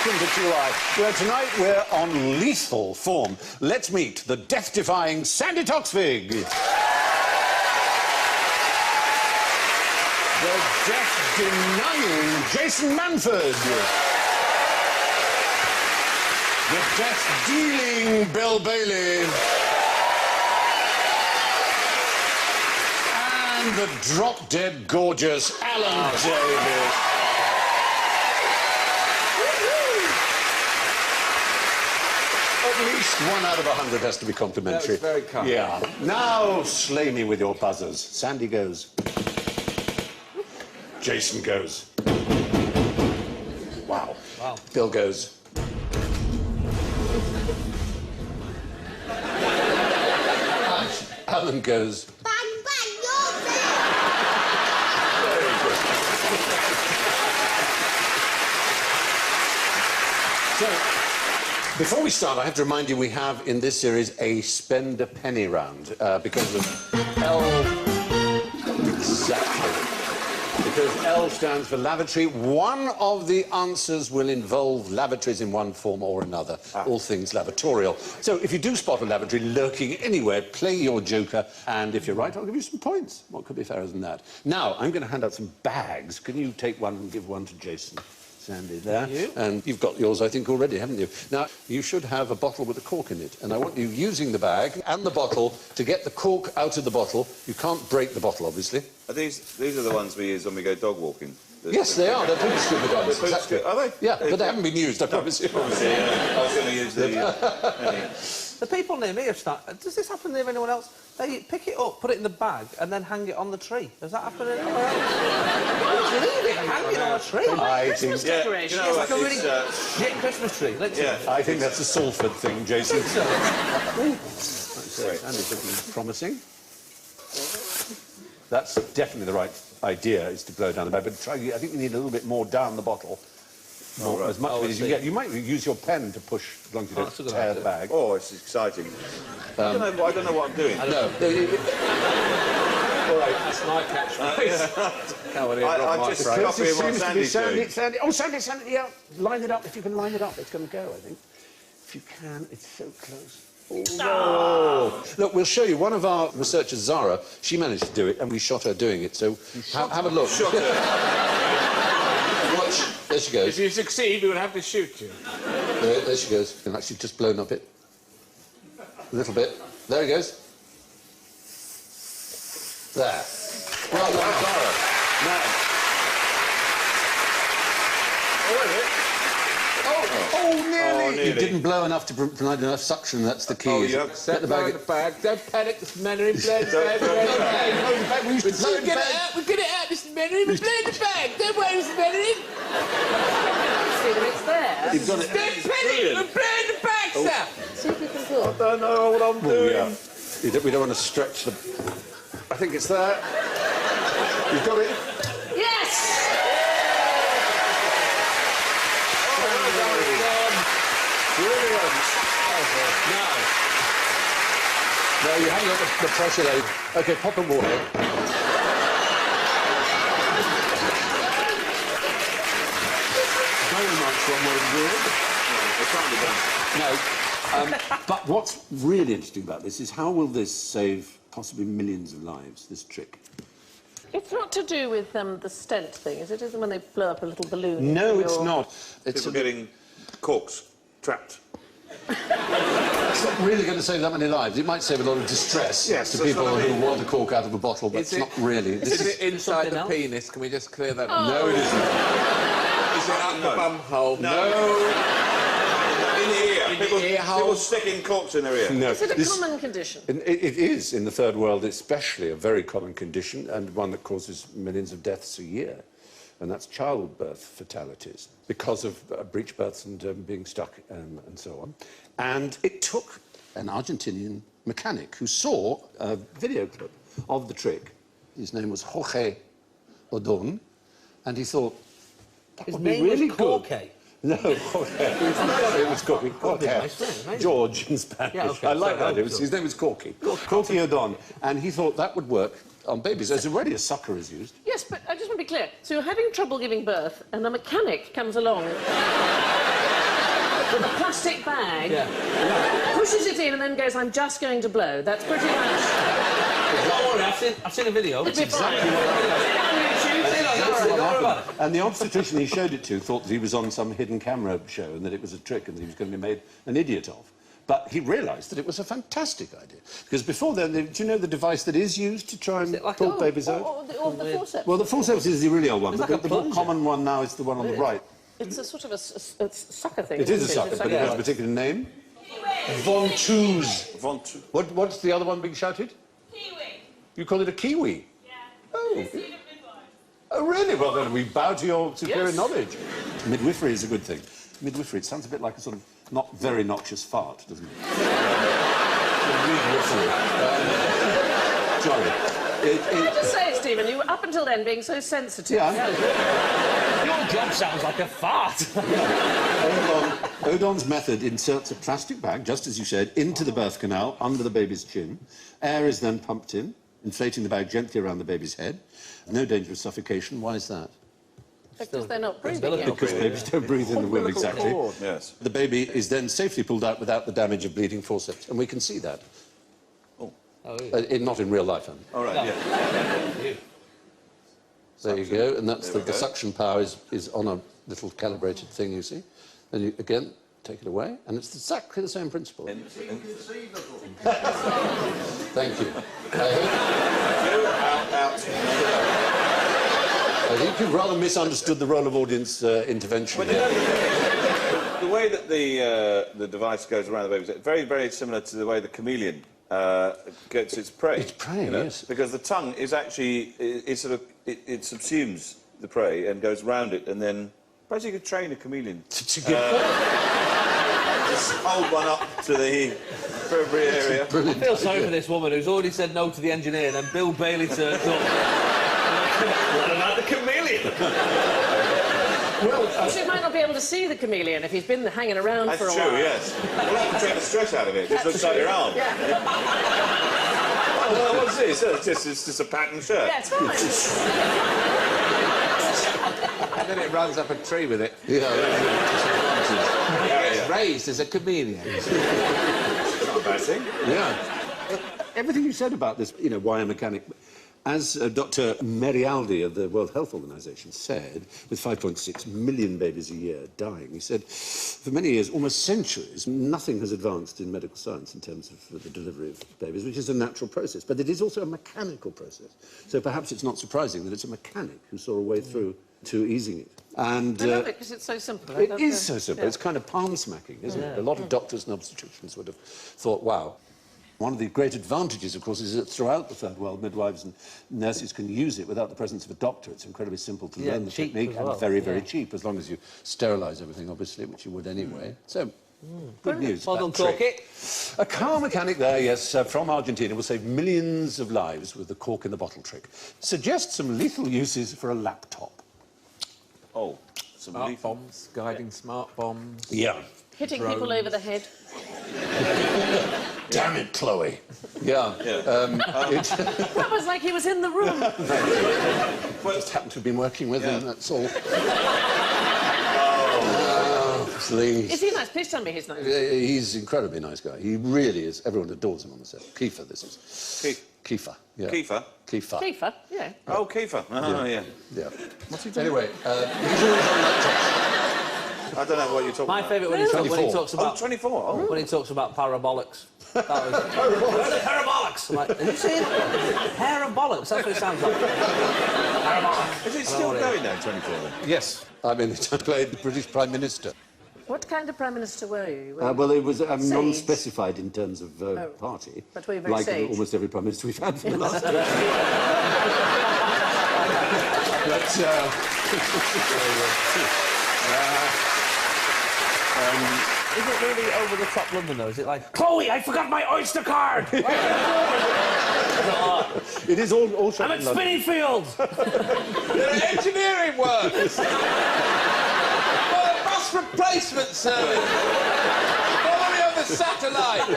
welcome to QI, where tonight we're on lethal form. Let's meet the death-defying Sandy Toksvig. The death-denying Jason Manford. The death-dealing Bill Bailey. And the drop-dead gorgeous Alan Davis. At least 1 out of 100 has to be complimentary. That was very kind. Yeah. Now slay me with your buzzers. Sandy goes. Jason goes. Wow. Wow. Bill goes. Alan goes. Bang, bang, you're there! Very good. So, before we start, I have to remind you we have in this series a spend a penny round because of L. Exactly. Because L stands for lavatory. One of the answers will involve lavatories in one form or another. All things lavatorial. So if you do spot a lavatory lurking anywhere, play your joker, and if you're right, I'll give you some points. What could be fairer than that? Now, I'm going to hand out some bags. Can you take one and give one to Jason? Sandy, there. Thank you. And you've got yours, I think, already, haven't you? Now, you should have a bottle with a cork in it, and I want you using the bag and the bottle to get the cork out of the bottle. You can't break the bottle, obviously. Are these are the ones we use when we go dog walking? Yes, they are. They're pretty stupid ones. Exactly. Are they? Yeah, but they haven't been used, I promise you. I was going to use the... The people near me have started... Does this happen near anyone else? They pick it up, put it in the bag, and then hang it on the tree. Does that happen anywhere else? Leave it hanging on a tree. Christmas decoration. you know, It's like a really shit Christmas tree. yeah. I think that's a Salford thing, Jason. Great. Sandy's looking promising. That's definitely the right idea, is to blow down the bag, but try, I think you need a little bit more down the bottle. More, right. as much of it as you get. You might use your pen to push, as long as you don't tear the bag. Oh, it's exciting. I don't know what I'm doing. No. All right, that's my catchphrase. I'm just copying what Sandy's doing. Sandy. Oh, Sandy, yeah. Line it up. If you can line it up, it's going to go, I think. If you can, it's so close. Oh. Look, we'll show you. One of our researchers, Zara, she managed to do it, and we shot her doing it, so have a look. Shot her. Watch. There she goes. If you succeed, we will have to shoot you. There she goes. And actually just blown up it. A little bit. There he goes. There. Well done, Zara. Now. Oh, nearly. You didn't blow enough to provide enough suction. That's the key. Oh, yeah. Get the bag. Don't panic, Mr. Mandarin. Blow the bag. We used to blow the bag. We'll get it out, Mr. Mandarin. We'll blow the bag. Don't worry, Mr. Mandarin. See that it's there. You've got it. Don't panic. We'll blow the bags out. See if you can pull. I don't know what I'm doing. Yeah. We don't want to stretch the... I think it's there. You've got it. Yes! Brilliant. No, you haven't got the pressure load. OK, pop and water. Very much one way to do it. It can't be done. No. But what's really interesting about this is how will this save possibly millions of lives, this trick? It's not to do with the stent thing, is it? Isn't when they blow up a little balloon? No, it's not. It's People getting corks trapped. It's not really going to save that many lives. It might save a lot of distress to people who want a cork out of a bottle, but it's not really. Is it inside the penis? Can we just clear that up? No, it isn't. Is it up the bum hole? No. In the ear. People hole. sticking corks in their ear. No. Is it a common condition? It is, in the third world especially, a very common condition, and one that causes millions of deaths a year. And that's childbirth fatalities, because of breech births and being stuck and so on. And it took an Argentinian mechanic who saw a video clip of the trick. His name was Jorge Odon, and he thought, that would be really good. No, Jorge. It was Corky. Jorge. George in Spanish. Yeah, okay, I like so that. His name was Corky. Corky Odon. And he thought that would work on babies. There's already a sucker is used. Yes, but I just want to be clear. So you're having trouble giving birth, and a mechanic comes along. with a plastic bag, Yeah. pushes it in and then goes, I'm just going to blow. That's pretty much... Don't worry, I've seen a video. It's exactly what And the obstetrician he showed it to thought that he was on some hidden camera show and that it was a trick and that he was going to be made an idiot of. But he realised that it was a fantastic idea. Because before then, do you know the device that is used to try and like pull a- babies out? Or the forceps. Well, the forceps is the really old one, It's but like a the more plunger. common one now is the one on the right. It's a sort of a sucker thing. It is a isn't sucker, It's but like it has a- a particular name. Ventouse. Ventouse. What's the other one being shouted? Kiwi. You call it a kiwi? Yeah. Oh. It's seen a midwife. Oh, really? Well, then we bow to your superior Yes. knowledge. Midwifery is a good thing. Midwifery, it sounds a bit like a sort of not very noxious fart, doesn't it? Midwifery. Sorry. Can I just say, Stephen, you were up until then being so sensitive. Yeah. Your job sounds like a fart. Odon's method inserts a plastic bag, just as you said, into the birth canal, under the baby's chin. Air is then pumped in, inflating the bag gently around the baby's head. No danger of suffocation. Why is that? Because they're not breathing umbilical yet. Because babies don't breathe in the womb, exactly. Yes. The baby is then safely pulled out without the damage of bleeding forceps, and we can see that. Not in real life, Andy. All right, yeah. There you go, and that's There we the go. suction power is on a little calibrated thing, you see. And you, again, take it away, and it's exactly the same principle. Thank you. I think you've rather misunderstood the role of audience intervention. The way that the device goes around the baby is very, very similar to the way the chameleon gets its prey. Its prey, yes. Because the tongue is actually it subsumes the prey and goes round it, and then perhaps you could train a chameleon. Just hold one up to the appropriate area. I feel sorry for this woman who's already said no to the engineer, and then Bill Bailey turns up. What about the chameleon? She might not be able to see the chameleon if he's been hanging around That's for a true, while. yes. Well, that can take the stress out of it. It just looks like your arm. Yeah, Oh, what's this? It's just a patterned shirt. yeah, it's fine. And then it runs up a tree with it. Yeah. It's raised as a chameleon. It's not a bad thing. Yeah. Everything you said about this, why a mechanic... As Dr. Merialdi of the World Health Organization said, with 5.6 million babies a year dying, he said, for many years, almost centuries, nothing has advanced in medical science in terms of the delivery of babies, which is a natural process. But it is also a mechanical process. So perhaps it's not surprising that it's a mechanic who saw a way through to easing it. And I love it because it's so simple. it is so simple. It's kind of palm-smacking, isn't it? A lot of doctors and obstetricians would have thought, wow. One of the great advantages, of course, is that throughout the Third World, midwives and nurses can use it without the presence of a doctor. It's incredibly simple to learn the cheap technique as well, and very, very cheap, as long as you sterilise everything, obviously, which you would anyway. So, good news. Well done, about Corky. A car mechanic there, yes, from Argentina, will save millions of lives with the cork in the bottle trick. Suggests some lethal uses for a laptop. Oh, some Smart leaf. bombs, guiding smart bombs. Yeah. Hitting people over the head. Damn it, Chloe. Yeah. That was like he was in the room. Just happened to have been working with him, that's all. Oh, please. Is he nice? Please tell me he's nice. He's an incredibly nice guy. He really is. Everyone adores him on the set. Kiefer, this is. Kiefer. Yeah. Kiefer? Kiefer. Kiefer, yeah. Oh, Kiefer. Oh, yeah. Yeah. What's he doing? Anyway, he's always on laptops. I don't know what you're talking My about. favourite when he 24. talks Oh, about 24. Oh. when he talks about parabolics. That was parabolics. I'm like, have you seen parabolics? That's what it sounds like. Parabolics. Is it still going now, 24? Then? Yes. I mean, he played the British Prime Minister. What kind of Prime Minister were you? Well, it was Sage. non-specified in terms of party. But were you very like sage? almost every Prime Minister we've had for the last 20 Is it really over the top London though? Is it like, Chloe, I forgot my Oyster card? It is all shot I'm in at London. Spinningfields. There are engineering works. For the bus replacement service. Follow me on the satellite. The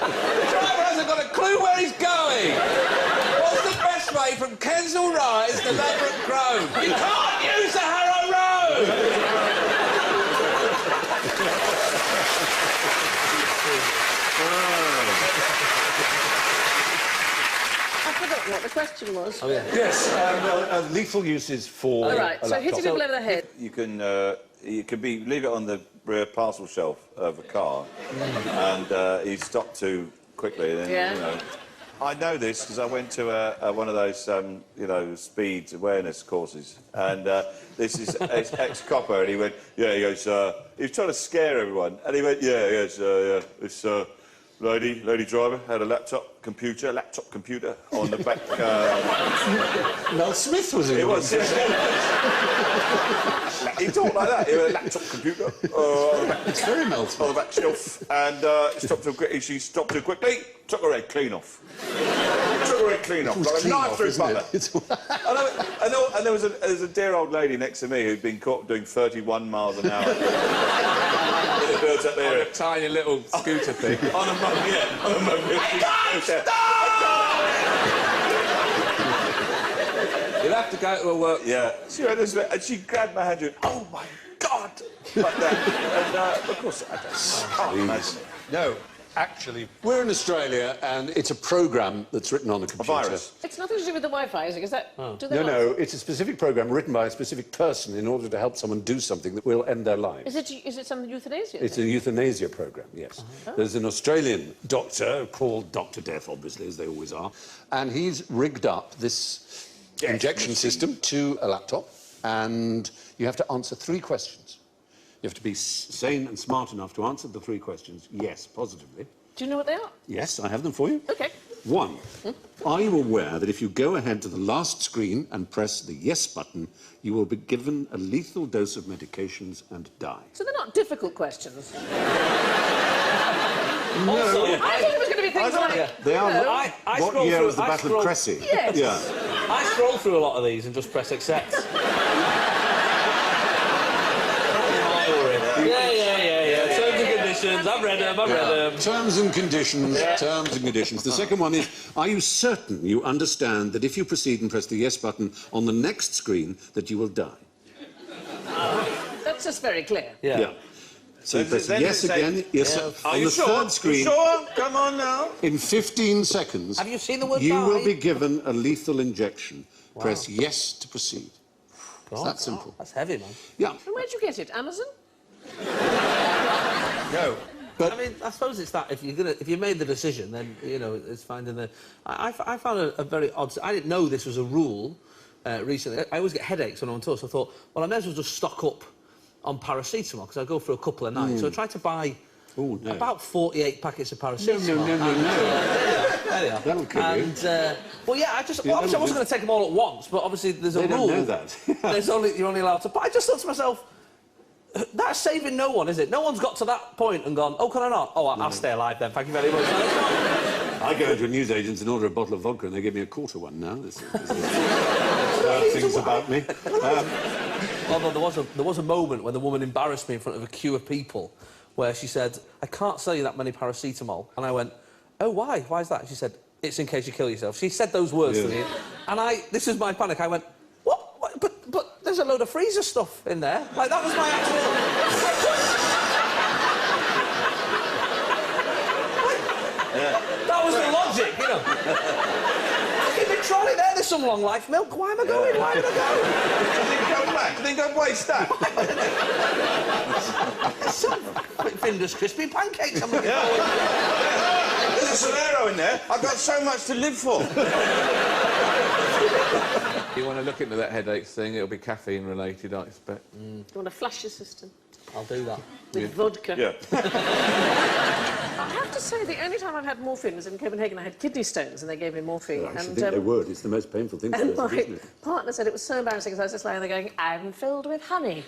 driver hasn't got a clue where he's going. What's the best way from Kensal Rise to Laverick Grove? You can't use the Harrow Road. question was. Oh, yeah. Yes, lethal uses for All right, a so hitting laptop. people over the head. You can leave it on the rear parcel shelf of a car, and he's stopped too quickly. And then, Yeah. You know, I know this because I went to one of those, speed awareness courses, and this is ex-copper, and he went, yeah, he goes, he was trying to scare everyone, and he went, yeah, he goes, yeah, this lady driver had a laptop computer on the back. Mel Smith was in It was. He talked like that. He had a laptop computer on the back. It's very Mel Smith. On the back shelf, and she stopped too quickly, took her head clean off. Took her head clean off, like a knife through butter. And there was a dear old lady next to me who'd been caught doing 31 miles an hour. In the birds up there. A tiny little scooter thing. On a moped, yeah. On a moped. You'll have to go to a work. Yeah. She went this way, and she grabbed my hand and went, oh, my God! Like that. And, of course, I can't imagine it. No, actually, we're in Australia, and it's a program that's written on the A computer. virus. It's nothing to do with the Wi-Fi, is it? Is that... Do they No, not? no, it's a specific program written by a specific person in order to help someone do something that will end their lives. Is it some euthanasia? It's a euthanasia program, yes. There's an Australian doctor called Dr. Death, obviously, as they always are, and he's rigged up this injection system to a laptop, and you have to answer 3 questions. You have to be sane and smart enough to answer the 3 questions, yes, positively. Do you know what they are? Yes, I have them for you. OK. 1. Are you aware that if you go ahead to the last screen and press the yes button, you will be given a lethal dose of medications and die? So they're not difficult questions. Also, I thought it was going to be things like... They are. you know, I What scroll year through- was the I Battle scroll- of Cressy? Yes. Yeah. I scroll through a lot of these and just press accept. Yeah. Terms and conditions. I've read them. Terms and conditions. Terms and conditions. The second one is: are you certain you understand that if you proceed and press the yes button on the next screen, that you will die? That's just very clear. Yeah. So you Then- press then yes it say- again. Yes. Yeah. On the third screen. Sure? Come on now. In 15 seconds, Have you seen the word you die? will be given a lethal injection. Press yes to proceed. It's that simple. That's heavy, man. Yeah. And where'd you get it? Amazon? No. I mean, I suppose it's that if you made the decision, then it's finding the. I found a very odd. I didn't know this was a rule recently. I always get headaches when I'm on tour, so I thought, well, I may as well just stock up on paracetamol because I go for a couple of nights. So I tried to buy Oh, no. about 48 packets of paracetamol. No. There they are. That'll kill you. And well, yeah, obviously I wasn't going to take them all at once, but obviously there's a They rule. don't know that. You're only allowed to. But I just thought to myself, that's saving no one, is it? No one's got to that point and gone, oh, can I not? Oh, I'll stay alive then. Thank you very much. I go into a newsagent's and order a bottle of vodka, and they give me a quarter one now. This things about me. Although there was a moment when the woman embarrassed me in front of a queue of people, where she said, "I can't sell you that many paracetamol," and I went, "Oh, why? Why is that?" She said, "It's in case you kill yourself." She said those words to me, and this is my panic. I went, "What? But there's a load of freezer stuff in there." Like that was my actual. That was the logic, Keep it trolley there. There's some long life milk. Why am I going? Why did I go? Go back. Then go waste that. Some Findus crispy pancakes. I'm looking forward. There's a Solero in there. I've got so much to live for. You want to look into that headaches thing, it'll be caffeine related, I expect. You want to flush your system I'll do that. with vodka? Yeah. I have to say, the only time I've had morphine was in Copenhagen. I had kidney stones and they gave me morphine. I should think they would. It's the most painful thing to And do, my isn't it? partner said it was so embarrassing because I was just lying there going, I'm filled with honey.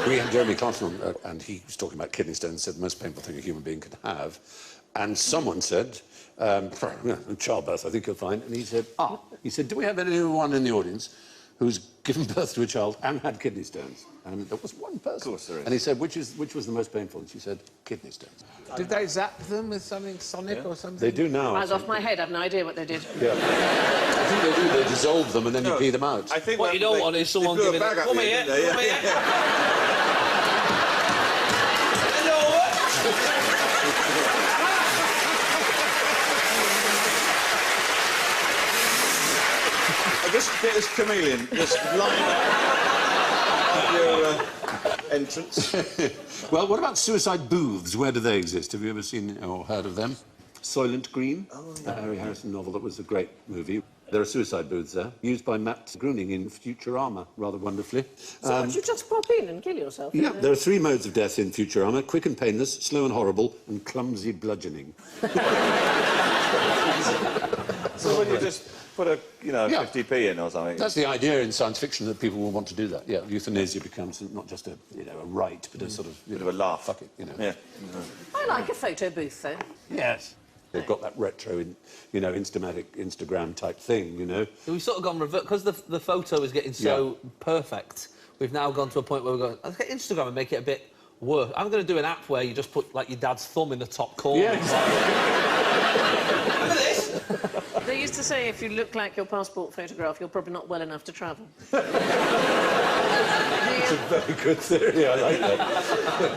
We had Jeremy Clarkson on, and he was talking about kidney stones, said the most painful thing a human being could have. And someone said, childbirth, I think you'll find. And he said, do we have anyone in the audience who's given birth to a child and had kidney stones? And there was one person. Of course there is. And he said, which was the most painful? And she said, kidney stones. Did they zap them with something sonic or something? They do now. I was off my head. I've no idea what they did. Yeah. I think they do. They dissolve them and then you pee them out. I think What you don't want is someone they blew giving a bag it. up Come here, here, didn't they? come here. just get this chameleon, just line up on your entrance. Well, what about suicide booths? Where do they exist? Have you ever seen or heard of them? Soylent Green, a Harry Harrison novel that was a great movie. There are suicide booths there, used by Matt Groening in Futurama, rather wonderfully. So would you just pop in and kill yourself? Yeah, there are 3 modes of death in Futurama: quick and painless, slow and horrible, and clumsy bludgeoning. So when you just put a, you know, Yeah. 50p in or something. That's the idea in science fiction, that people will want to do that. Yeah, euthanasia becomes not just a, you know, a right, but a sort of, Bit of a laugh. fuck it, you know. Yeah. I like a photo booth, though. Yes. They've got that retro, you know, Instagram type thing, you know. We've sort of gone revert because the photo is getting so perfect. We've now gone to a point where we're going, let's get Instagram and make it a bit worse. I'm going to do an app where you just put like your dad's thumb in the top corner. Yeah, exactly. Look at this. They used to say if you look like your passport photograph, you're probably not well enough to travel. It's a very good theory, I like that.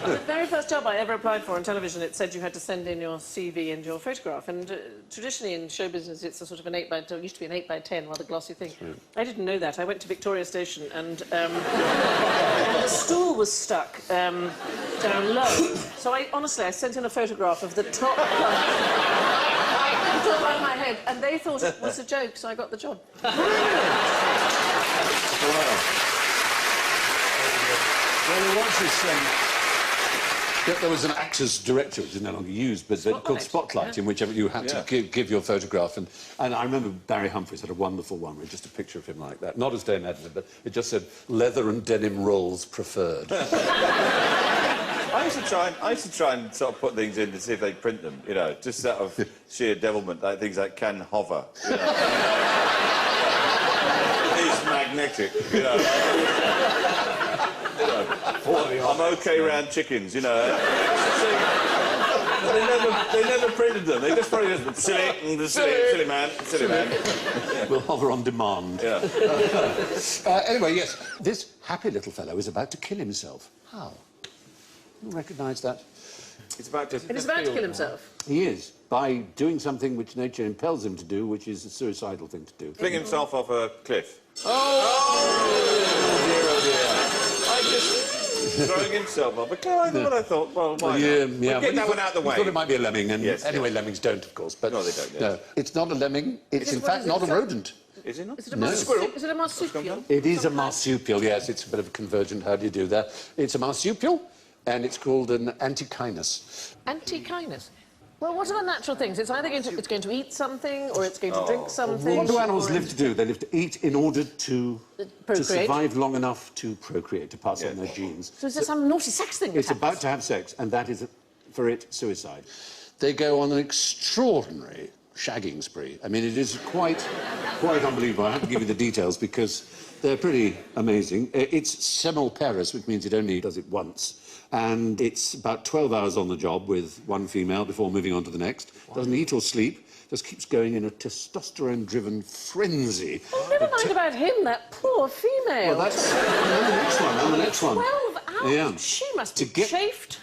The very first job I ever applied for on television, it said you had to send in your CV and your photograph. And traditionally in show business, it's a sort of an 8x10, used to be an 8x10, rather glossy thing. I didn't know that. I went to Victoria Station and, and the stool was stuck down low. So honestly, I sent in a photograph of the top part of my head, and they thought it was a joke, so I got the job. Well, there was this... there was an actor's director, which is no longer used, but called Spotlight, in which you had to give your photograph. And I remember Barry Humphries had a wonderful one with just a picture of him like that. Not as Dame Edna, but it just said, leather and denim rolls preferred. I used to try and sort of put things in to see if they'd print them, you know, just sort of sheer devilment, like things like can hover, you know. It's magnetic, you know. I'm OK round chickens, you know. They never printed them. They just probably just silly man. We'll hover on demand. Yeah. Anyway, yes, this happy little fellow is about to kill himself. How? You recognise that? It's about to... And he's about to kill himself. He is, by doing something which nature impels him to do, which is a suicidal thing to do. Fling himself off a cliff. Throwing himself off a cliff. What I thought, well, why not? We'll get that one out of the way. I thought it might be a lemming, and Yes, anyway, lemmings don't, of course. But No, they don't, yes. No, it's not a lemming. It's, in fact, not a rodent. Is it not? Is it a No. marsupial? Is it a marsupial? It is a marsupial, yes. It's a bit of a convergent. How do you do that? It's a marsupial, and it's called an antechinus. Antechinus. Well, what are the natural things? It's either going to eat something, or it's going to drink something. What do animals live to do? They live to eat in order to Procreate. survive long enough to procreate, to pass on their genes. So is there some naughty sex thing? It's about to have sex, and that is, for it, suicide. They go on an extraordinary shagging spree. I mean, it is quite unbelievable. I have to give you the details because they're pretty amazing. It's semmelparous, which means it only does it once. And it's about 12 hours on the job with one female before moving on to the next. Doesn't eat or sleep, just keeps going in a testosterone-driven frenzy. Oh, never mind about him, that poor female. Well, that's... on the next one, on the next one. 12 hours? Yeah. She must be To get- chafed.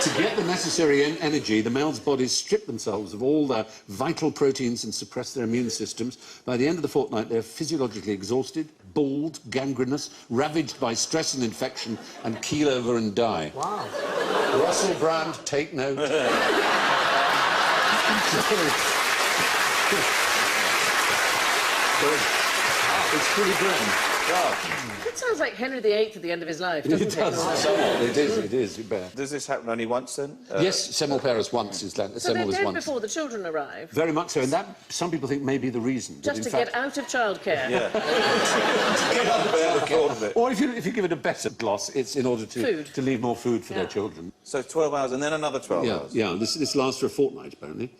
To get the necessary energy, the males' bodies strip themselves of all their vital proteins and suppress their immune systems. By the end of the fortnight, they're physiologically exhausted, bald, gangrenous, ravaged by stress and infection, and keel over and die. Wow. Russell Brand, take note. It's pretty grim. It sounds like Henry VIII at the end of his life, doesn't it? It does, somewhat. It is, you bet. Does this happen only once, then? Yes, semmelparous once is... So they're Semmel is dead once. before the children arrive, Very much so, and that, some people think, may be the reason. that just in to fact, get out of childcare. Yeah. Get up there, the thought of it. Or if you give it a better gloss, it's in order Food. to leave more food for their Yeah. children. So 12 hours and then another 12 Yeah, hours? yeah. This lasts for a fortnight, apparently.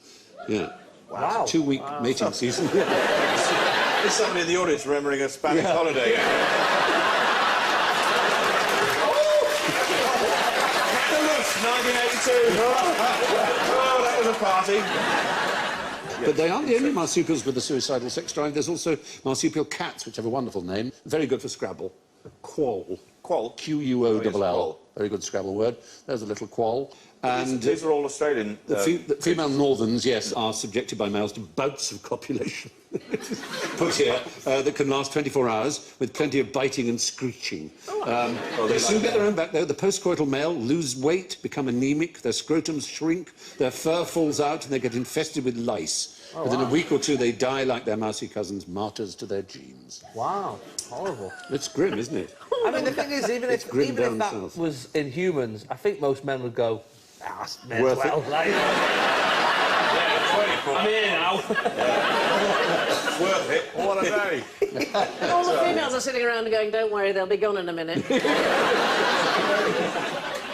Yeah. Wow. 2-week mating season. There's somebody in the audience remembering a Spanish holiday. Candlemas, 1982. Oh, that was a party. But they aren't the only marsupials with a suicidal sex drive. There's also marsupial cats, which have a wonderful name. Very good for Scrabble. quoll. Quoll? Q-U-O-L-L. quoll. Very good Scrabble word. There's a little quoll. And These are all Australian. the female northerns, yes, are subjected by males to bouts of copulation. Put here, that can last 24 hours with plenty of biting and screeching. They soon get their own back, though. The postcoital male lose weight, become anemic, their scrotums shrink, their fur falls out, and they get infested with lice. Within a week or two, they die like their mousy cousins, martyrs to their genes. Wow, horrible. It's grim, isn't it? I mean, the thing is, even if grim down that south. was in humans, I think most men would go, Worth it. like, I'm here now. Worth it. What a day. All the females are sitting around going, don't worry, they'll be gone in a minute. I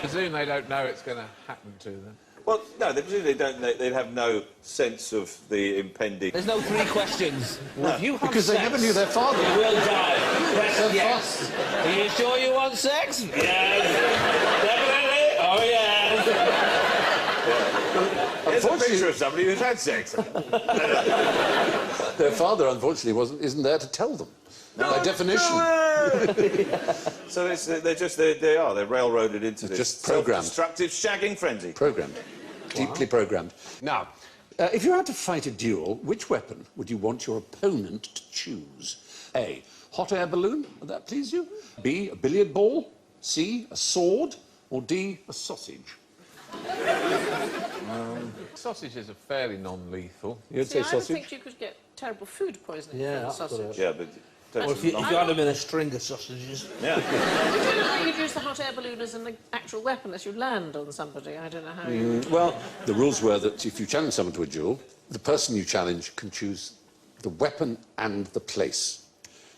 presume they don't know it's going to happen to them. Well, no, they presumably don't. They'd have no sense of the impending. There's no 3 questions. If you have Because they sex, never knew their father. you will die. Press yes. Are you sure you want sex? Yes. Definitely. Oh, yes. Here's a picture of somebody who's had sex. Their father, unfortunately, isn't there to tell them. By definition. So they're railroaded into this just programmed. self-destructive shagging frenzy. Programmed. Deeply programmed. Now, if you had to fight a duel, which weapon would you want your opponent to choose? A, hot air balloon, would that please you? B, a billiard ball? C, a sword? Or D, a sausage? Sausages are fairly non-lethal. You'd See, say I would sausage? think you could get terrible food poisoning Yeah, from that's sausage. what Yeah, but Or if you had them in a string of sausages. yeah. I don't know how you'd use the hot air balloon as an actual weapon as you land on somebody. I don't know how you... Well, the rules were that if you challenge someone to a duel, the person you challenge can choose the weapon and the place.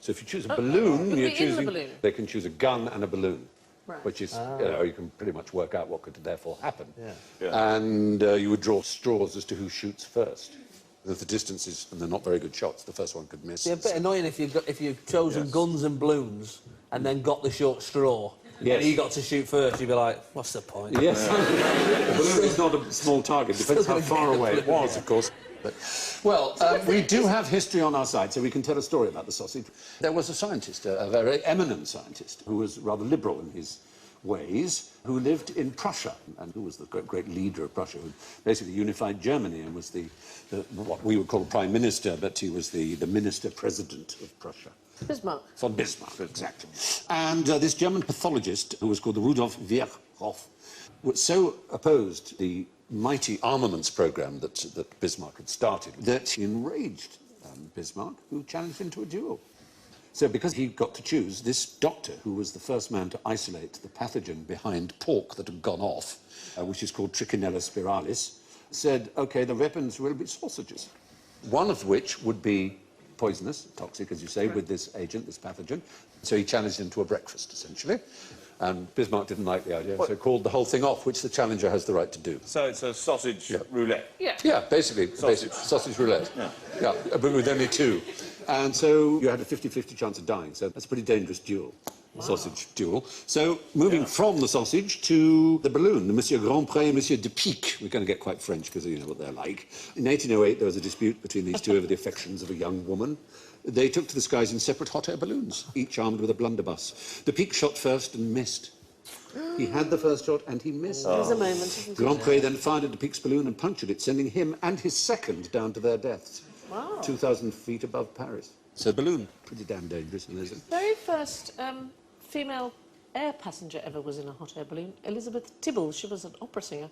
So if you choose a balloon, would you're be in the choosing... balloon. They can choose a gun and a balloon. Right. Which is, you can pretty much work out what could therefore happen. Yeah. And you would draw straws as to who shoots first. If the distance is, and they're not very good shots, the first one could miss. It's a bit annoying if you've chosen guns and balloons and then got the short straw. Yes. And he got to shoot first, you'd be like, what's the point? Yes. The balloon is not a small target, depends how far away it was, of course. But, well, we do have history on our side, so we can tell a story about the sausage. There was a scientist, a very eminent scientist, who was rather liberal in his ways, who lived in Prussia, and who was the great leader of Prussia, who basically unified Germany and was what we would call the prime minister, but he was the minister-president of Prussia. Bismarck. Von Bismarck, exactly. And this German pathologist, who was called Rudolf Virchow, so opposed the mighty armaments program that Bismarck had started that he enraged Bismarck, who challenged him to a duel. So because he got to choose, this doctor, who was the first man to isolate the pathogen behind pork that had gone off, which is called Trichinella spiralis, said, OK, the weapons will be sausages, one of which would be poisonous, toxic, as you say, with this agent, this pathogen. So he challenged him to a breakfast, essentially. And Bismarck didn't like the idea, so called the whole thing off, which the challenger has the right to do. So it's a sausage roulette. Yeah. Yeah, basically, sausage roulette. Yeah, but with only 2. And so you had a 50-50 chance of dying, so that's a pretty dangerous duel, sausage duel. So moving from the sausage to the balloon, the Monsieur Grandpré and Monsieur de Pique. We're going to get quite French because you know what they're like. In 1808, there was a dispute between these two over the affections of a young woman. They took to the skies in separate hot air balloons, each armed with a blunderbuss. De Pique shot first and missed. He had the first shot and he missed. There's a moment, isn't it? Grandpré then fired at de Pique's balloon and punctured it, sending him and his second down to their deaths. Wow. 2,000 feet above Paris. So balloon, pretty damn dangerous. And there's a... Very first female air passenger ever was in a hot air balloon. Elizabeth Tibbles, she was an opera singer.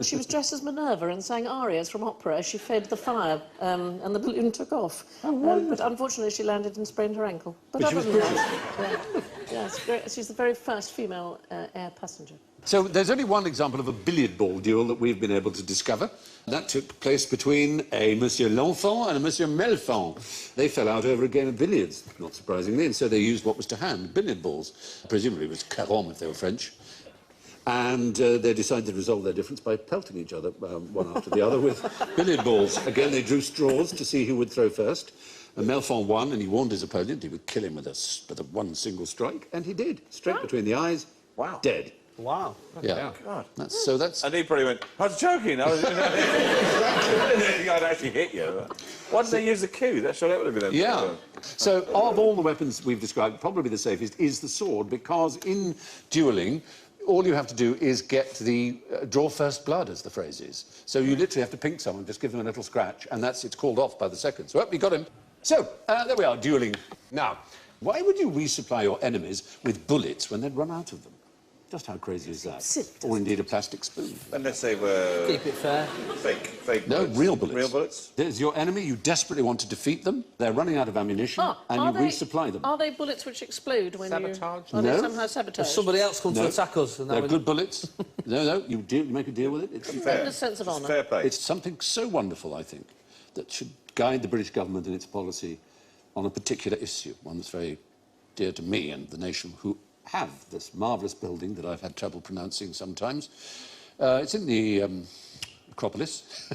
She was dressed as Minerva and sang arias from opera as she fed the fire, and the balloon took off. But unfortunately, she landed and sprained her ankle. But she was other than that, yeah, she's the very first female air passenger. So there's only one example of a billiard ball duel that we've been able to discover. That took place between a Monsieur L'Enfant and a Monsieur Melfand. They fell out over a game of billiards, not surprisingly, and so they used what was to hand, billiard balls. Presumably it was carom if they were French. And they decided to resolve their difference by pelting each other, one after the other, with billiard balls. Again, they drew straws to see who would throw first. And Melfand won, and he warned his opponent he would kill him with one single strike, and he did. Straight between the eyes, dead. Wow. Yeah. God. That's And he probably went, I was joking. I was... I'd actually hit you. Why did they use the Q? That would have been... yeah. So, of all the weapons we've described, probably the safest is the sword, because in duelling, all you have to do is get the draw first blood, as the phrase is. So you literally have to pink someone, just give them a little scratch, and it's called off by the seconds. Well, you got him. So, there we are, duelling. Now, why would you resupply your enemies with bullets when they'd run out of them? Just how crazy is that? Or indeed a plastic spoon. Unless they were... Keep it fair. Fake No, bullets. real bullets. Real bullets? There's your enemy, you desperately want to defeat them, they're running out of ammunition, and you resupply them. Are they bullets which explode when Sabotage? you... Are No. they somehow sabotaged? Somebody else come to attack us. And They're good bullets. No, you make a deal with it. It's fair. Tremendous sense of honour. Fair play. It's something so wonderful, I think, that should guide the British government in its policy on a particular issue, one that's very dear to me and the nation, who have this marvellous building that I've had trouble pronouncing sometimes. It's in the Acropolis.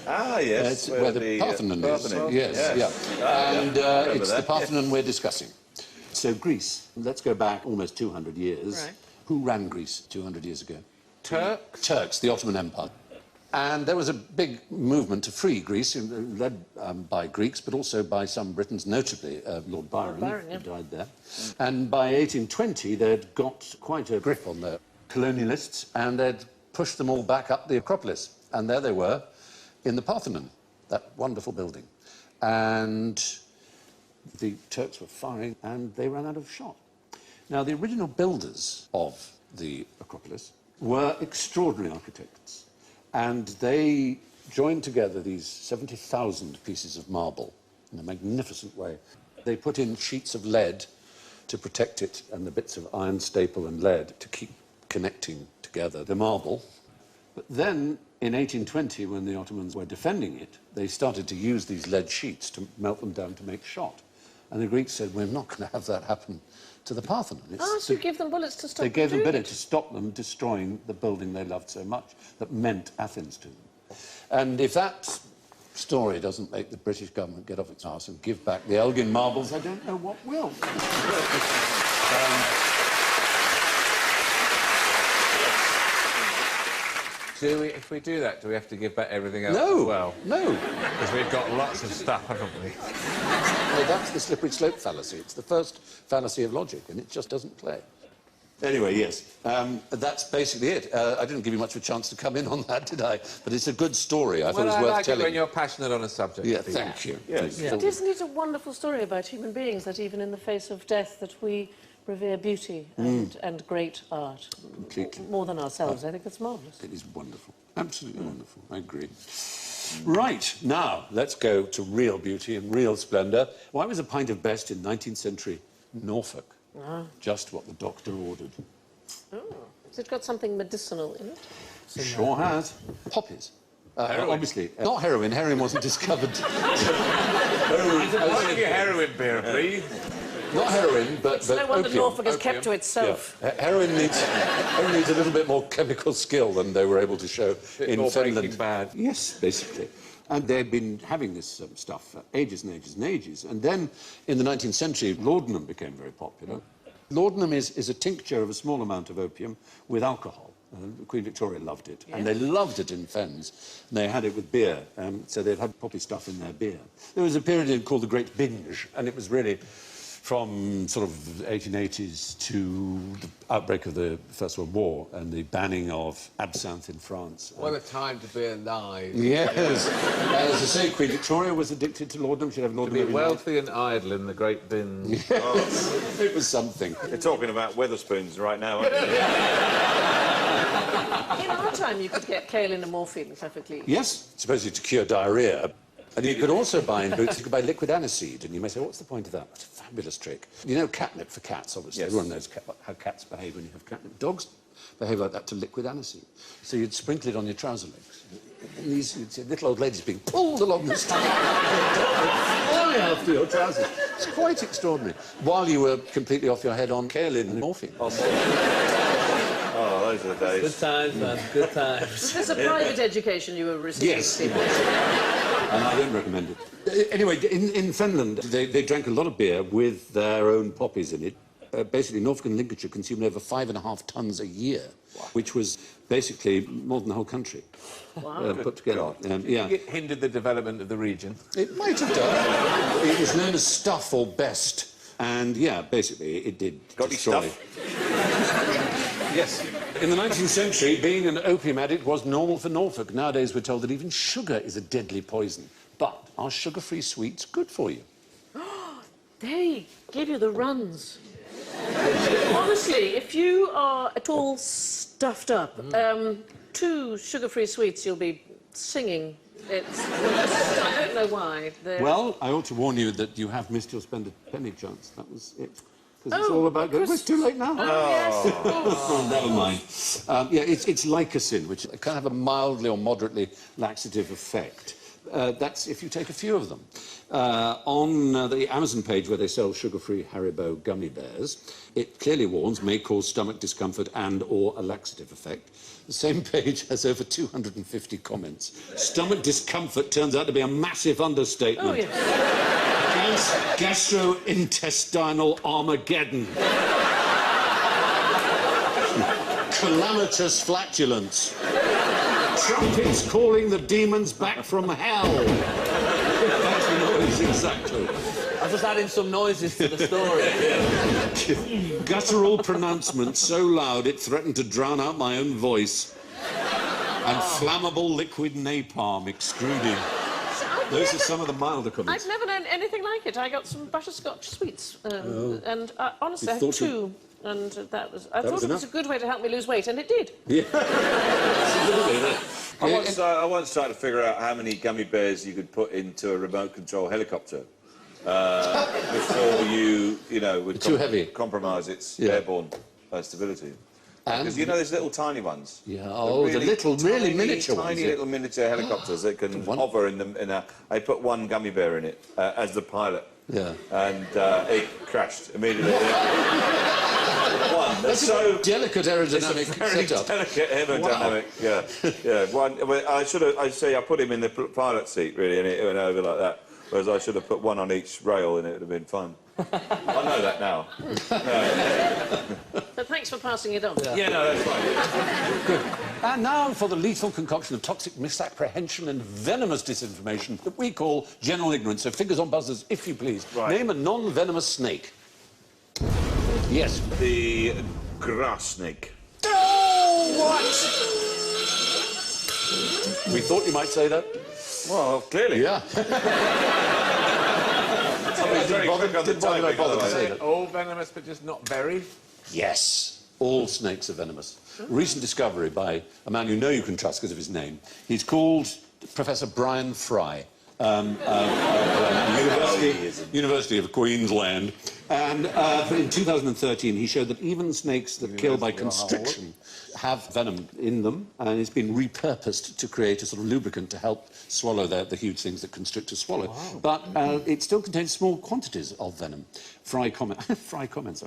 Ah, yes. It's where the Parthenon is. Parthenon. Yes, yeah. And it's the Parthenon we're discussing. So Greece, let's go back almost 200 years. Right. Who ran Greece 200 years ago? Turks? Turks, the Ottoman Empire. And there was a big movement to free Greece, led by Greeks, but also by some Britons, notably Lord Byron, who died there. And by 1820, they'd got quite a grip on the colonialists, and they'd pushed them all back up the Acropolis. And there they were, in the Parthenon, that wonderful building. And the Turks were firing, and they ran out of shot. Now, the original builders of the Acropolis were extraordinary architects. And they joined together these 70,000 pieces of marble in a magnificent way. They put in sheets of lead to protect it and the bits of iron staple and lead to keep connecting together the marble. But then, in 1820, when the Ottomans were defending it, they started to use these lead sheets to melt them down to make shot. And the Greeks said, we're not going to have that happen to the Parthenon. So you give them bullets to stop They gave them doing bullets to stop them destroying the building they loved so much, that meant Athens to them. And if that story doesn't make the British government get off its arse and give back the Elgin marbles, I don't know what will. If we do that, do we have to give back everything else No, as well? no. Because we've got lots of stuff, haven't we? Well, that's the slippery slope fallacy. It's the first fallacy of logic, and it just doesn't play. Anyway, yes, that's basically it. I didn't give you much of a chance to come in on that, did I? But it's a good story. I thought it was worth like telling. it when you're passionate on a subject. Yeah, thank you. Yes. But isn't it a wonderful story about human beings, that even in the face of death, that we revere beauty and great art? Completely. More than ourselves. I think that's marvellous. It is wonderful. Absolutely wonderful. I agree. Right, now, let's go to real beauty and real splendour. Why was a pint of best in 19th century Norfolk? Just what the doctor ordered. Oh. Has it got something medicinal in it? Sure has. Poppies. Obviously. Not heroin. Heroin wasn't discovered. I'll give you heroin beer, please. Not heroin, but No wonder opium. Norfolk has kept to itself. Yeah. Heroin needs a little bit more chemical skill than they were able to show in more Finland. Breaking Bad. Yes, basically. And they've been having this stuff for ages and ages and ages. And then, in the 19th century, laudanum became very popular. Laudanum is a tincture of a small amount of opium with alcohol. Queen Victoria loved it, and they loved it in Fens. And they had it with beer, so they'd had poppy stuff in their beer. There was a period called the Great Binge, and it was really from sort of 1880s to the outbreak of the First World War and the banning of absinthe in France. What a time to be alive. Yes. As I say, Queen Victoria was addicted to laudanum. She'd have To laudanum be every night. wealthy and idle in the great bin. Yes. It was something. They're talking about Weatherspoons right now, aren't they? In our time, you could get kaolin and morphine perfectly. Yes, supposedly to cure diarrhoea. And you could also buy in boots, you could buy liquid aniseed, and you may say, what's the point of that? It's a fabulous trick. You know catnip for cats, obviously. Yes. Everyone knows how cats behave when you have catnip. Dogs behave like that to liquid aniseed. So you'd sprinkle it on your trouser legs. And these you'd see little old ladies being pulled along the street. Flying after your trousers. It's quite extraordinary. While you were completely off your head on kaolin and morphine. Oh, those are the days. Good times, man. Good times. Was this a private education you were receiving? Yes, it was. And I don't recommend it. Anyway, in Finland, they drank a lot of beer with their own poppies in it. Basically, Norfolk and Lincolnshire consumed over 5.5 tonnes a year, which was basically more than the whole country put together. Yeah. It hindered the development of the region. It might have done. It was known as stuff or best. And, yeah, basically, it did Got any destroy. Yes. In the 19th century, being an opium addict was normal for Norfolk. Nowadays, we're told that even sugar is a deadly poison. But are sugar-free sweets good for you? They give you the runs. Honestly, if you are at all stuffed up, 2 sugar-free sweets, you'll be singing. I don't know why. Well, I ought to warn you that you have missed your spend a penny chance. That was it. Because it's all about... It's too late now. Yes, of course. Oh, never mind. Yeah, it's lycocin, which can have a mildly or moderately laxative effect. That's if you take a few of them. On the Amazon page where they sell sugar-free Haribo gummy bears, it clearly warns may cause stomach discomfort and or a laxative effect. The same page has over 250 comments. Stomach discomfort turns out to be a massive understatement. Oh, yes. Gastrointestinal Armageddon. Calamitous flatulence. Trumpets calling the demons back from hell. That's the noise, exactly. I'm just adding some noises to the story. Guttural pronouncement so loud it threatened to drown out my own voice. And flammable liquid napalm extruding. Those are some of the milder comments. I've never known anything like it. I got some butterscotch sweets, and honestly, I had thought 2, and that was... I thought was it was a good way to help me lose weight, and it did. Yeah. Absolutely. I once tried to figure out how many gummy bears you could put into a remote control helicopter before you know, would Too heavy. compromise its Yeah. airborne stability. Because you know there's little tiny ones. Yeah, the little, really miniature ones. Tiny Yeah. little miniature helicopters that can hover in them. I put one gummy bear in it as the pilot. Yeah. And it crashed immediately. One. That's so delicate aerodynamic It's a very setup. delicate aerodynamic. Yeah. One. I put him in the pilot seat really, and it went over like that. Whereas I should have put one on each rail, and it would have been fun. I know that now. But thanks for passing it on. Yeah, no, that's fine. Good. And now for the lethal concoction of toxic misapprehension and venomous disinformation that we call general ignorance. So fingers on buzzers, if you please. Right. Name a non-venomous snake. Yes. The grass snake. Oh, what? We thought you might say that. Well, clearly. Yeah. Very quick on the Didn't bother timing, to say that. All venomous, but just not very. Yes. All snakes are venomous. Recent discovery by a man you know you can trust because of his name. He's called Professor Brian Fry. University of Queensland. And in 2013, he showed that even snakes that kill by constriction have venom in them, and it's been repurposed to create a sort of lubricant to help swallow the huge things that constrictors swallow. Wow. But it still contains small quantities of venom. Fry comments, I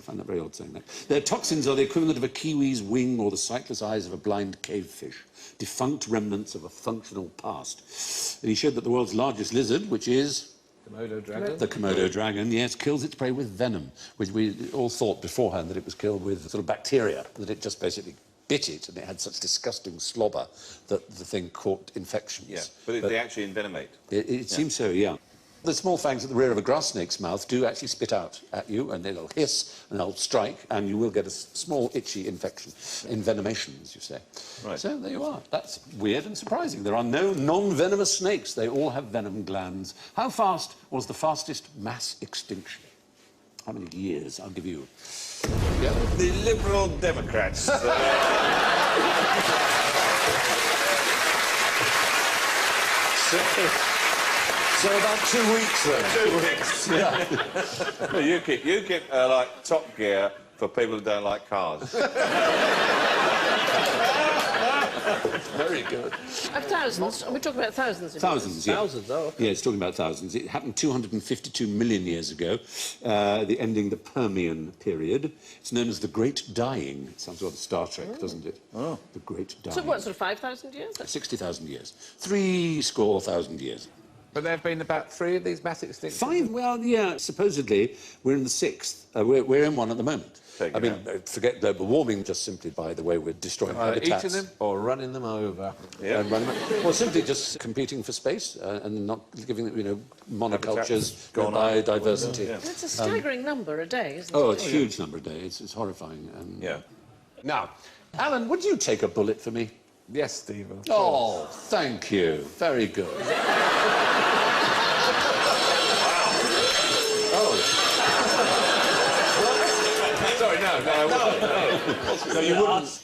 find that very odd saying that. Their toxins are the equivalent of a kiwi's wing or the sightless eyes of a blind cavefish, defunct remnants of a functional past. And he showed that the world's largest lizard, which is... Komodo dragon? The Komodo dragon, yes, kills its prey with venom, which we all thought beforehand that it was killed with sort of bacteria, that it just basically bit it and it had such disgusting slobber that the thing caught infections. Yeah, but they actually envenomate. It seems so, yeah. The small fangs at the rear of a grass snake's mouth do actually spit out at you, and they'll hiss and they'll strike, and you will get a small itchy infection, envenomation, as you say. Right. So there you are. That's weird and surprising. There are no non-venomous snakes. They all have venom glands. How fast was the fastest mass extinction? How many years? I'll give you. Yeah. The Liberal Democrats. So about 2 weeks then. 2 weeks. Yeah. UKIP like Top Gear for people who don't like cars. Very good. Thousands? We're talking about thousands. Thousands, yeah. Thousands, oh. Yeah, it's talking about thousands. It happened 252 million years ago, ending the Permian period. It's known as the Great Dying. It sounds rather Star Trek, doesn't it? Oh. The Great Dying. So what, sort of 5,000 years? 60,000 years. 70,000 years. But there have been about 3 of these mass extinctions. 5? Well, yeah, supposedly we're in the 6th. We're in one at the moment. I mean, forget global warming just simply by the way we're destroying habitats. Eating them or running them over. Yeah. Or simply just competing for space and not giving them, monocultures, Gone biodiversity. Yeah. It's a staggering number a day, isn't Oh, it? it's a huge number a day. It's horrifying. Yeah. Now, Alan, would you take a bullet for me? Yes, Stephen. Oh, thank you. Very good. Sorry, no. No, you wouldn't.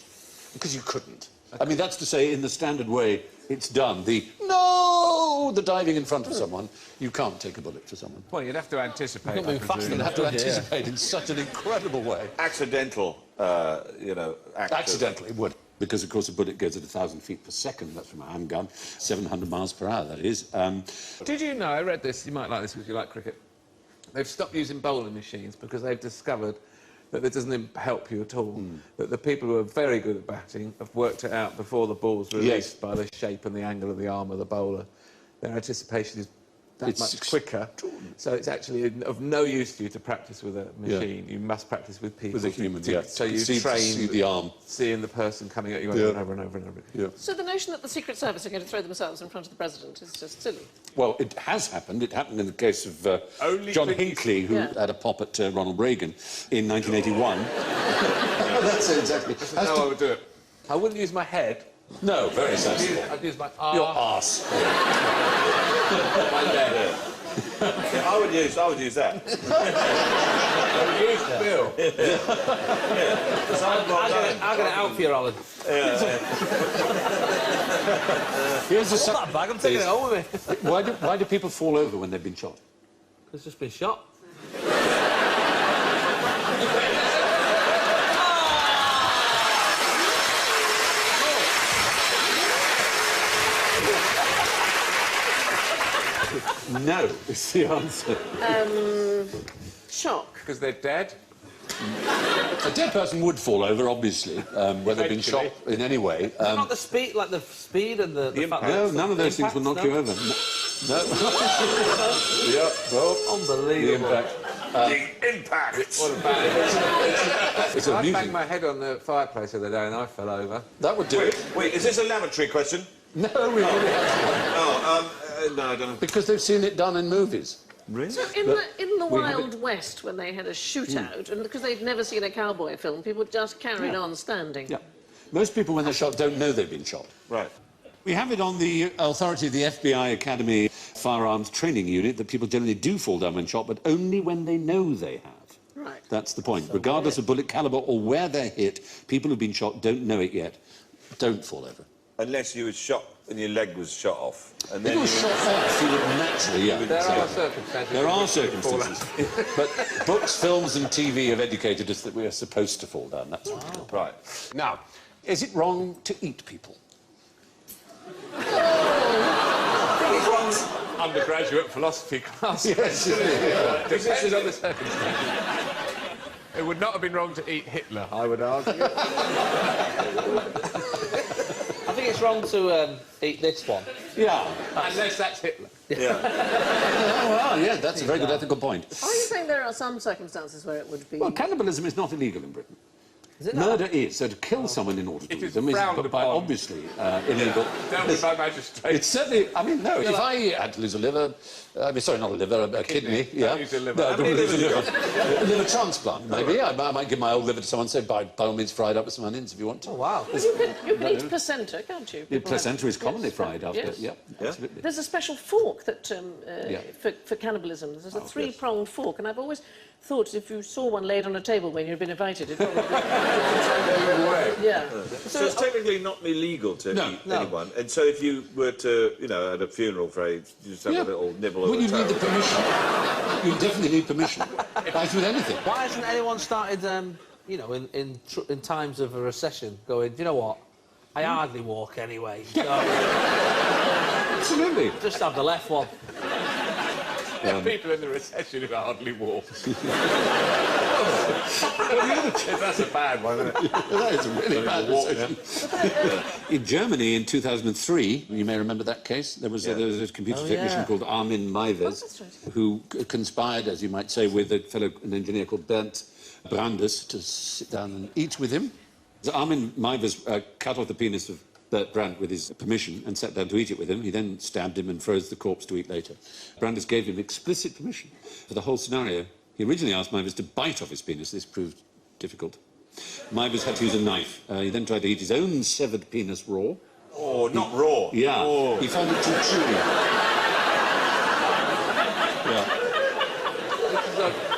Because you couldn't. I mean, that's to say, in the standard way, it's done. The diving in front of someone, you can't take a bullet for someone. Well, you'd have to anticipate. You'd move faster You'd than have to that, wouldn't you? anticipate in such an incredible way. Accidental, act of- Accidentally, it would. Because, of course, a bullet goes at 1,000 feet per second. That's from a handgun. 700 miles per hour, that is. Did you know, I read this, you might like this because you like cricket, they've stopped using bowling machines because they've discovered that it doesn't help you at all, that the people who are very good at batting have worked it out before the ball's released by the shape and the angle of the arm of the bowler. Their anticipation is that much quicker, so it's actually of no use to you to practice with a machine. You must practice with people. With a human, So you see train the arm. seeing the person coming at you over and over and over and over. Yeah. So the notion that the Secret Service are going to throw themselves in front of the President is just silly. Well, it has happened. It happened in the case of John Hinckley, who had a pop at Ronald Reagan in 1981. That's it, exactly. This is how I would do it. I wouldn't use my head. No, very sensible. I'd use my arm. Your arse. My leg. Yeah, I would use that. I would use Bill. I'll get it out for you, Alan. Here's the That bag, I'm taking it home with me. why do people fall over when they've been shot? It's just been shot. No, is the answer. Shock. Because they're dead. A dead person would fall over, obviously, where they've been shot in any way. Not the speed, like the speed and the fact No, that none of those things will knock you over. No. Yeah, well, Unbelievable. the impact. The impact. What a bad. It's I amusing. banged my head on the fireplace the other day and I fell over. That would do it. Wait, is this a lavatory question? No, we wouldn't. No, I don't know. Because they've seen it done in movies. Really? So in the Wild West, when they had a shootout, and because they'd never seen a cowboy film, people just carried on standing. Yeah. Most people, when they're shot, don't know they've been shot. Right. We have it on the authority of the FBI Academy Firearms Training Unit that people generally do fall down when shot, but only when they know they have. Right. That's the point. Regardless of bullet caliber or where they're hit, people who've been shot don't know it yet. Don't fall over. Unless you were shot and your leg was shot off. And If then it was shot off, you would naturally, yeah. There are exactly. circumstances. There are in which you can fall circumstances. But books, films and TV have educated us that we are supposed to fall down. That's Right. Now, is it wrong to eat people? Undergraduate philosophy class. Yes, it is. Depends on the circumstances. It would not have been wrong to eat Hitler, I would argue. I think it's wrong to eat this one. Yeah. Unless that's Hitler. Yeah. Oh, well, yeah, that's a very good ethical point. Are you saying there are some circumstances where it would be... Well, cannibalism is not illegal in Britain. Is it not? Murder is. So to kill someone in order to It eat is them is frowned by upon. obviously illegal. Dealt with by magistrate. It's certainly, I mean, no, if I had to lose a liver, sorry, not a liver, a kidney, yeah. Don't use a liver. No, How don't many lose a livers liver. A liver transplant, maybe. I might give my old liver to someone, say, by all means, fried up with some onions if you want to. Oh, wow. Well, you can eat placenta, can't you? The People have- placenta is commonly Yes, fried after, yes. yeah, absolutely. There's a special fork that Yeah. for cannibalism. There's a yes. three-pronged fork, and I've always thought if you saw one laid on a table when you'd been invited, it probably... yeah. So it's technically not illegal to No, eat no. anyone. And so if you were to, at a funeral, you just have Yeah. a little nibble Well, of you a need the toe. permission. You definitely need permission. As with anything. Why hasn't anyone started, in times of a recession, going, do you know what? I hardly walk anyway. So Absolutely. just have the left one. People in the recession who hardly walk. Well, the That's a bad one, isn't it? That is a really bad decision. In Germany in 2003, you may remember that case, there was a computer technician called Armin Meiwes who conspired, as you might say, with an engineer called Bernd Brandes to sit down and eat with him. So Armin Meiwes cut off the penis of Bert Brandt with his permission and sat down to eat it with him. He then stabbed him and froze the corpse to eat later. Brandes gave him explicit permission for the whole scenario. He originally asked Meiwes to bite off his penis. This proved difficult. Meiwes had to use a knife. He then tried to eat his own severed penis raw. Oh, not raw. Yeah. Oh. He found it too chewy. Yeah.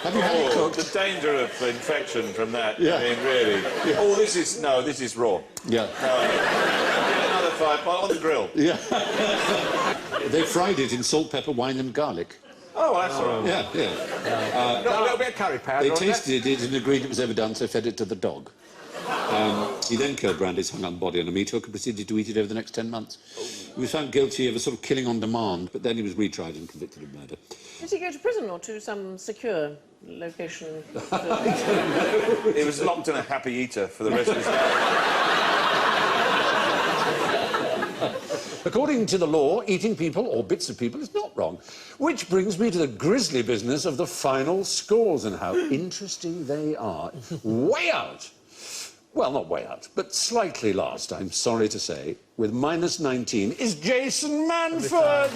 Have you had it cooked? The danger of infection from that. Yeah. I mean, really. Yeah. Oh, this is raw. Yeah. Another 5 on the grill. Yeah. They fried it in salt, pepper, wine and garlic. Oh, well, that's all right. Yeah, yeah. Got a little bit of curry powder They on there. tasted it and agreed it was overdone, so fed it to the dog. He then killed Brandes, hung up the body on a meat hook and proceeded to eat it over the next 10 months. He was found guilty of a sort of killing on demand, but then he was retried and convicted of murder. Did he go to prison or to some secure location? He was locked in a happy eater for the rest of his life. According to the law, eating people or bits of people is not wrong. Which brings me to the grisly business of the final scores and how interesting they are. Way out. Well, not way out, but slightly last, I'm sorry to say, with -19, is Jason Manford.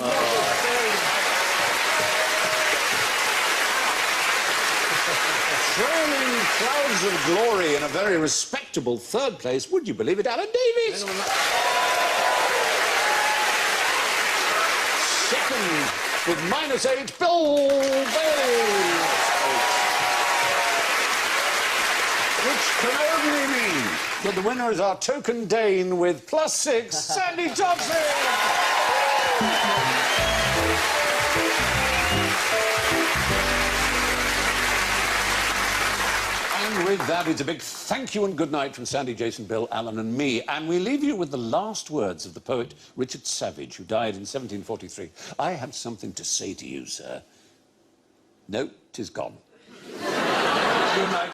Trailing clouds of glory in a very respectable third place, would you believe it, Alan Davies? Second, with -8, Bill Bailey. Which can only mean that the winner is our token Dane with +6, Sandy Thompson. And with that, it's a big thank you and good night from Sandy, Jason, Bill, Alan and me. And we leave you with the last words of the poet Richard Savage, who died in 1743. I have something to say to you, sir. No, 'tis gone. Good night.